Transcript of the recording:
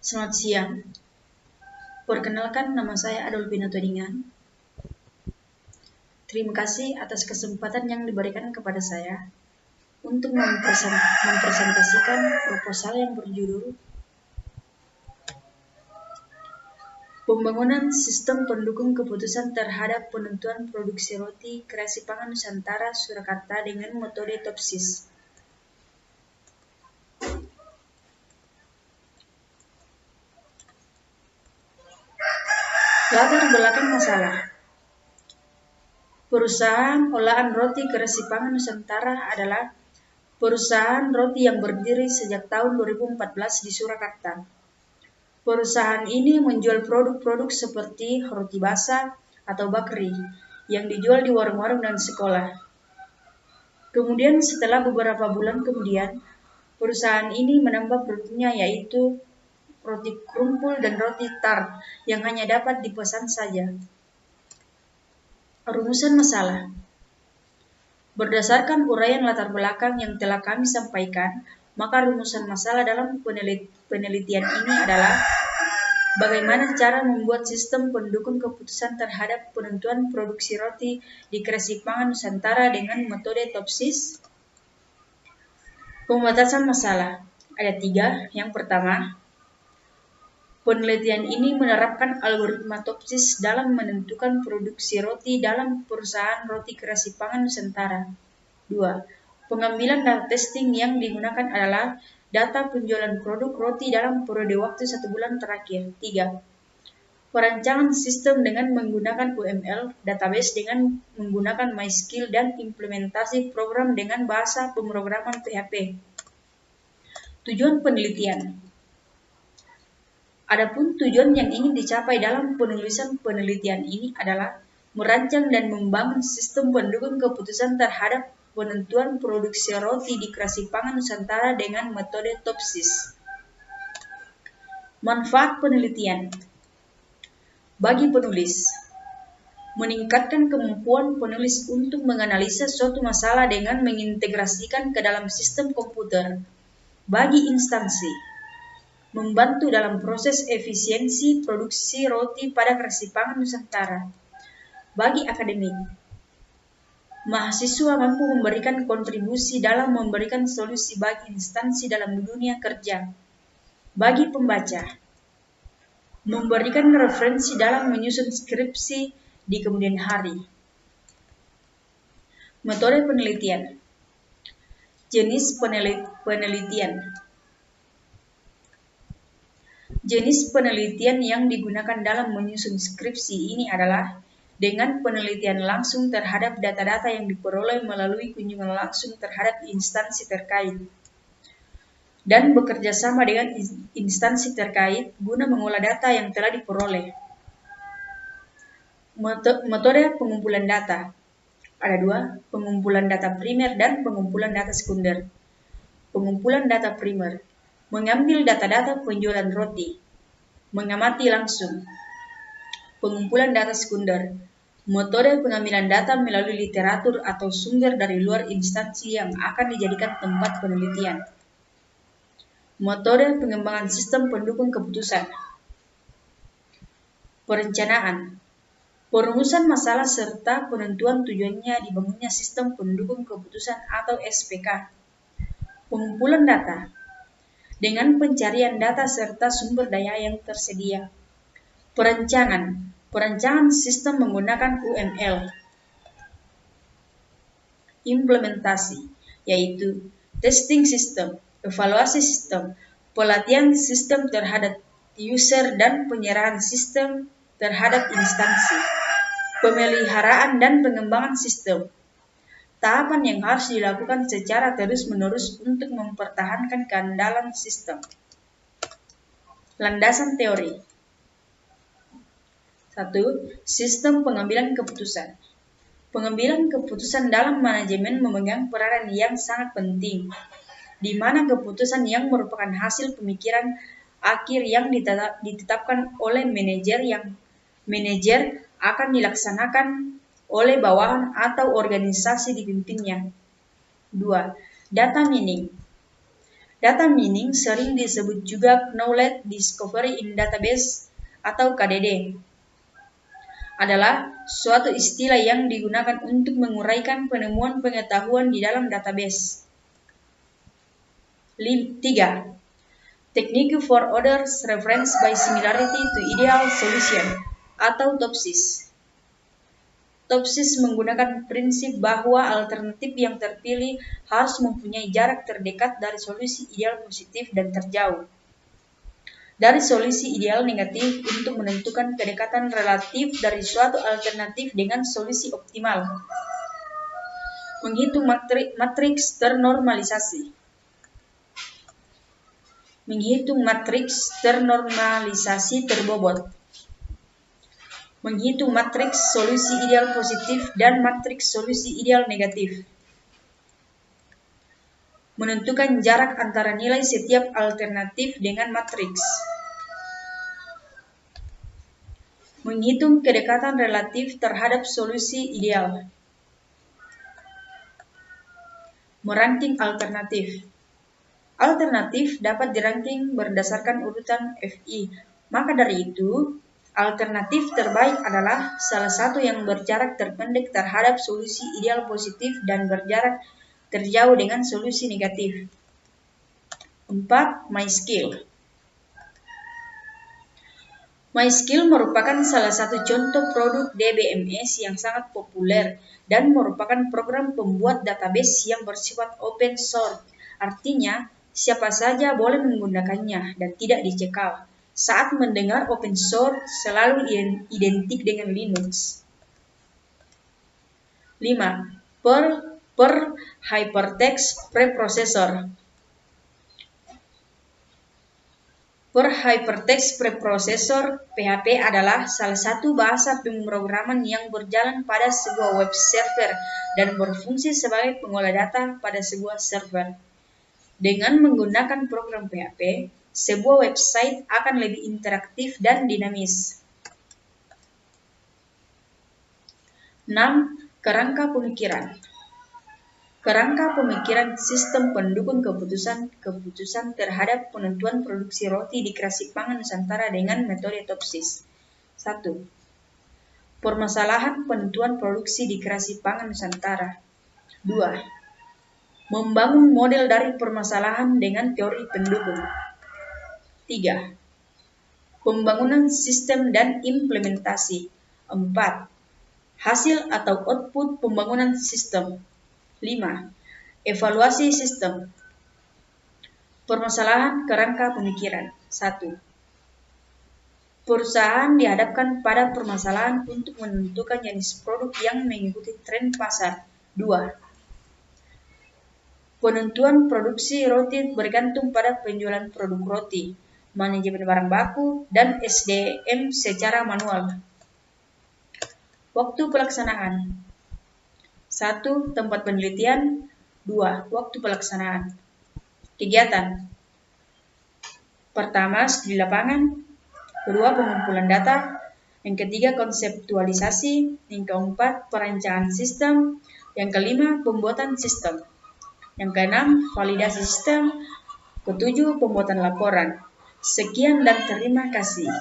Selamat siang. Perkenalkan, nama saya Adolfina Todingan. Terima kasih atas kesempatan yang diberikan kepada saya untuk mempresentasikan proposal yang berjudul Pembangunan Sistem Pendukung Keputusan Terhadap Penentuan Produksi Roti Kreasi Pangan Nusantara Surakarta dengan metode TOPSIS. Latar belakang masalah. Perusahaan olahan roti Kreasi Pangan Nusantara adalah perusahaan roti yang berdiri sejak tahun 2014 di Surakarta. Perusahaan ini menjual produk-produk seperti roti basah atau bakery yang dijual di warung-warung dan sekolah. Kemudian setelah beberapa bulan kemudian, perusahaan ini menambah produknya yaitu roti krumpul dan roti tart yang hanya dapat dipesan saja. Rumusan masalah. Berdasarkan uraian latar belakang yang telah kami sampaikan, maka rumusan masalah dalam penelitian ini adalah bagaimana cara membuat sistem pendukung keputusan terhadap penentuan produksi roti di Kreasi Pangan Nusantara dengan metode TOPSIS. Pembatasan masalah. Ada 3. Yang pertama, penelitian ini menerapkan algoritma TOPSIS dalam menentukan produksi roti dalam perusahaan roti Kreasi Pangan Nusantara. 2. Pengambilan data testing yang digunakan adalah data penjualan produk roti dalam periode waktu 1 bulan terakhir. 3. Perancangan sistem dengan menggunakan UML, database dengan menggunakan MySQL, dan implementasi program dengan bahasa pemrograman PHP. Tujuan penelitian. Adapun tujuan yang ingin dicapai dalam penulisan penelitian ini adalah merancang dan membangun sistem pendukung keputusan terhadap penentuan produksi roti di Kreasi Pangan Nusantara dengan metode TOPSIS. Manfaat penelitian. Bagi penulis, meningkatkan kemampuan penulis untuk menganalisa suatu masalah dengan mengintegrasikan ke dalam sistem komputer. Bagi instansi, membantu dalam proses efisiensi produksi roti pada Kreasi Pangan Nusantara. Bagi akademik, mahasiswa mampu memberikan kontribusi dalam memberikan solusi bagi instansi dalam dunia kerja. Bagi pembaca, memberikan referensi dalam menyusun skripsi di kemudian hari. Metode penelitian. Jenis penelitian. Jenis penelitian yang digunakan dalam menyusun skripsi ini adalah dengan penelitian langsung terhadap data-data yang diperoleh melalui kunjungan langsung terhadap instansi terkait dan bekerja sama dengan instansi terkait guna mengolah data yang telah diperoleh. Metode pengumpulan data. Ada 2, pengumpulan data primer dan pengumpulan data sekunder. Pengumpulan data primer, mengambil data-data penjualan roti, mengamati langsung. Pengumpulan data sekunder, metode pengambilan data melalui literatur atau sumber dari luar instansi yang akan dijadikan tempat penelitian. Metode pengembangan sistem pendukung keputusan. Perencanaan, perumusan masalah serta penentuan tujuannya dibangunnya sistem pendukung keputusan atau SPK. Pengumpulan data, dengan pencarian data serta sumber daya yang tersedia. Perancangan sistem menggunakan UML. Implementasi, yaitu testing sistem, evaluasi sistem, pelatihan sistem terhadap user dan penyerahan sistem terhadap instansi, pemeliharaan dan pengembangan sistem. Tahapan yang harus dilakukan secara terus-menerus untuk mempertahankan keandalan sistem. Landasan teori. 1. Sistem pengambilan keputusan. Pengambilan keputusan dalam manajemen memegang peranan yang sangat penting, di mana keputusan yang merupakan hasil pemikiran akhir yang ditetapkan oleh manajer akan dilaksanakan oleh bawahan atau organisasi dipimpinnya. 2. Data mining. Data mining sering disebut juga Knowledge Discovery in Database atau KDD. Adalah suatu istilah yang digunakan untuk menguraikan penemuan pengetahuan di dalam database. 3. Technique for Others Reference by Similarity to Ideal Solution atau TOPSIS. TOPSIS menggunakan prinsip bahwa alternatif yang terpilih harus mempunyai jarak terdekat dari solusi ideal positif dan terjauh dari solusi ideal negatif untuk menentukan kedekatan relatif dari suatu alternatif dengan solusi optimal. Menghitung matriks ternormalisasi. Menghitung matriks ternormalisasi terbobot. Menghitung matriks solusi ideal positif dan matriks solusi ideal negatif. Menentukan jarak antara nilai setiap alternatif dengan matriks. Menghitung kedekatan relatif terhadap solusi ideal. Meranking alternatif. Alternatif dapat diranking berdasarkan urutan FI. Maka dari itu, alternatif terbaik adalah salah satu yang berjarak terpendek terhadap solusi ideal positif dan berjarak terjauh dengan solusi negatif. 4. MySkill. MySkill merupakan salah satu contoh produk DBMS yang sangat populer dan merupakan program pembuat database yang bersifat open source. Artinya, siapa saja boleh menggunakannya dan tidak dicekal. Saat mendengar open source selalu identik dengan Linux. 5. Per Hypertext Preprocessor. Per Hypertext Preprocessor (PHP) adalah salah satu bahasa pemrograman yang berjalan pada sebuah web server dan berfungsi sebagai pengolah data pada sebuah server. Dengan menggunakan program PHP, sebuah website akan lebih interaktif dan dinamis. 6. Kerangka pemikiran. Kerangka pemikiran sistem pendukung keputusan terhadap penentuan produksi roti di Kreasi Pangan Nusantara dengan metode TOPSIS. 1. Permasalahan penentuan produksi di Kreasi Pangan Nusantara. 2. Membangun model dari permasalahan dengan teori pendukung. 3. Pembangunan sistem dan implementasi. 4. Hasil atau output pembangunan sistem. 5. Evaluasi sistem. Permasalahan kerangka pemikiran. 1. Perusahaan dihadapkan pada permasalahan untuk menentukan jenis produk yang mengikuti tren pasar. 2. Penentuan produksi roti bergantung pada penjualan produk roti, manajemen barang baku, dan SDM secara manual. Waktu pelaksanaan. 1. Tempat penelitian. 2. Waktu pelaksanaan. Kegiatan. Pertama, studi lapangan. Kedua, pengumpulan data. Yang ketiga, konseptualisasi. Yang keempat, perancangan sistem. Yang kelima, pembuatan sistem. Yang keenam, validasi sistem. Ketujuh, pembuatan laporan. Sekian dan terima kasih.